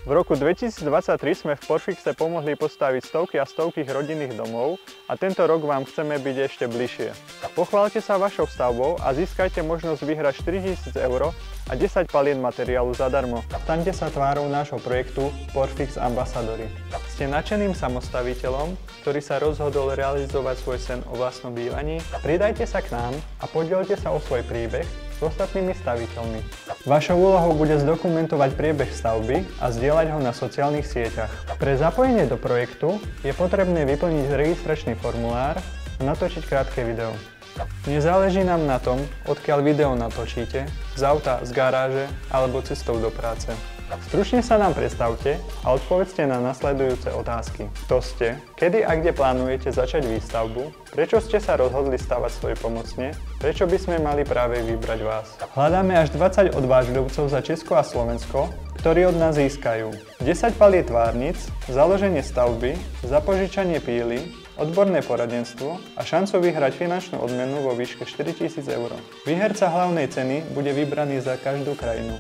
V roku 2023 sme v Porfixe pomohli postaviť stovky a stovky rodinných domov a tento rok vám chceme byť ešte bližšie. Pochváľte sa vašou stavbou a získajte možnosť vyhrať 4 000 € a 10 palien materiálu zadarmo. Staňte sa tvárou nášho projektu Porfix Ambassadori. Ste nadšeným samostaviteľom, ktorý sa rozhodol realizovať svoj sen o vlastnom bývaní? Pridajte sa k nám a podielte sa o svoj príbeh s ostatnými staviteľmi. Vašou úlohou bude zdokumentovať priebeh stavby a zdieľať ho na sociálnych sieťach. Pre zapojenie do projektu je potrebné vyplniť registračný formulár a natočiť krátke video. Nezáleží nám na tom, odkiaľ video natočíte, z auta, z garáže alebo cestou do práce. Stručne sa nám predstavte a odpovedzte na nasledujúce otázky. Kto ste? Kedy a kde plánujete začať výstavbu? Prečo ste sa rozhodli stavať svojpomocne? Prečo by sme mali práve vybrať vás? Hľadáme až 20 odvážlivcov za Česko a Slovensko, ktorí od nás získajú 10 paliet tvárnic, založenie stavby, zapožičanie píly, odborné poradenstvo a šancu vyhrať finančnú odmenu vo výške 4 000 €. Výherca hlavnej ceny bude vybraný za každú krajinu.